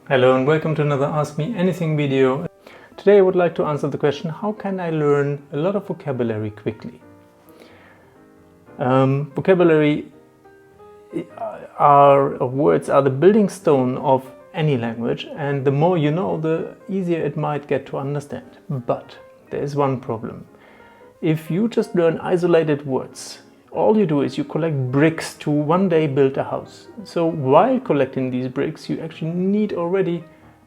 Hello and welcome to another Ask Me Anything video. Today I would like to answer the question, how can I learn a lot of vocabulary quickly? Vocabulary words are the building stone of any language, and the more you know, the easier it might get to understand. But there is one problem. If you just learn isolated words, all you do is you collect bricks to one day build a house. So while collecting these bricks, you actually need already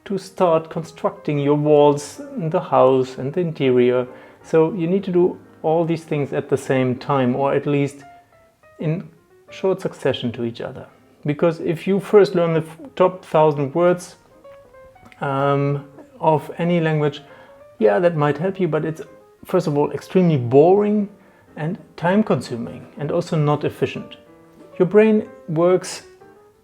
to start constructing your walls, the house and the interior. So you need to do all these things at the same time, or at least in short succession to each other. Because if you first learn the top 1,000 words of any language, yeah, that might help you, but it's first of all extremely boring and time-consuming, and also not efficient. Your brain works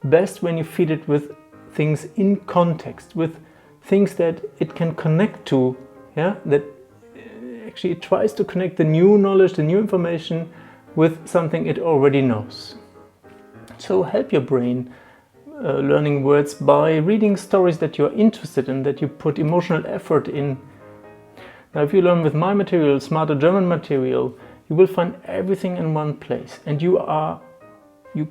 best when you feed it with things in context, with things that it can connect to, that actually it tries to connect the new knowledge, the new information with something it already knows. So help your brain learning words by reading stories that you're interested in, that you put emotional effort in. Now, if you learn with my material, Smarter German material, you will find everything in one place, and you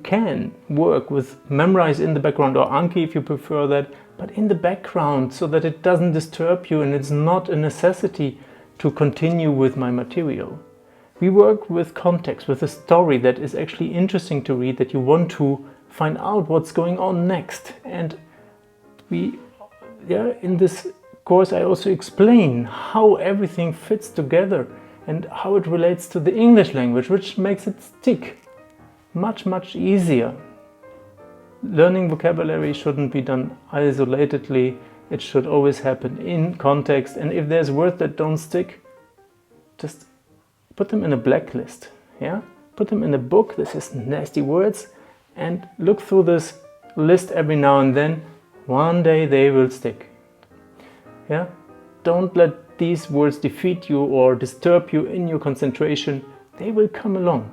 can work with memorize in the background, or Anki if you prefer that, but in the background so that it doesn't disturb you and it's not a necessity to continue with my material. We work with context, with a story that is actually interesting to read, that you want to find out what's going on next. And in this course I also explain how everything fits together and how it relates to the English language, which makes it stick much easier. Learning vocabulary shouldn't be done isolatedly. It should always happen in context, and if there's words that don't stick, just put them in a blacklist. Put them in a book. This is nasty words, and look through this list every now and then. One day they will stick. Don't let these words defeat you or disturb you in your concentration. They will come along.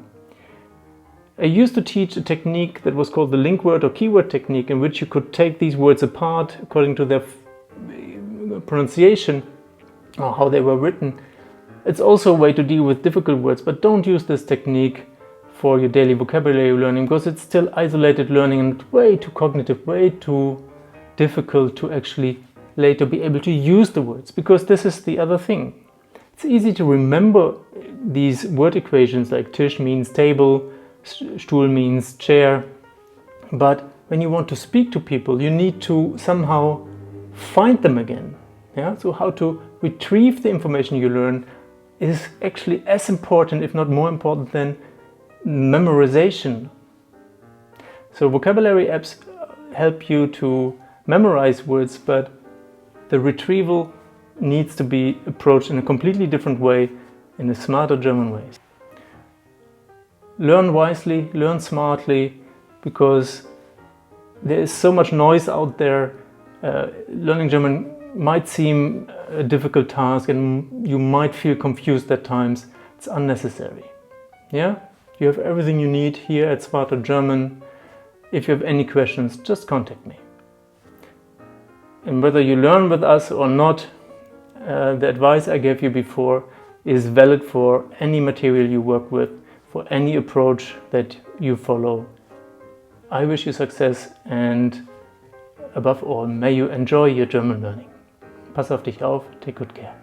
I used to teach a technique that was called the link word or keyword technique, in which you could take these words apart according to their pronunciation or how they were written. It's also a way to deal with difficult words, but don't use this technique for your daily vocabulary learning, because it's still isolated learning and way too cognitive, way too difficult to actually later be able to use the words, because this is the other thing. It's easy to remember these word equations, like Tisch means table, Stuhl means chair, but when you want to speak to people, you need to somehow find them again. So how to retrieve the information you learn is actually as important, if not more important, than memorization. So vocabulary apps help you to memorize words, but the retrieval needs to be approached in a completely different way, in a smarter German way. Learn wisely, learn smartly, because there is so much noise out there. Learning German might seem a difficult task and you might feel confused at times. It's unnecessary. You have everything you need here at Smarter German. If you have any questions, just contact me. And whether you learn with us or not, the advice I gave you before is valid for any material you work with, for any approach that you follow. I wish you success, and above all, may you enjoy your German learning. Pass auf dich auf, take good care.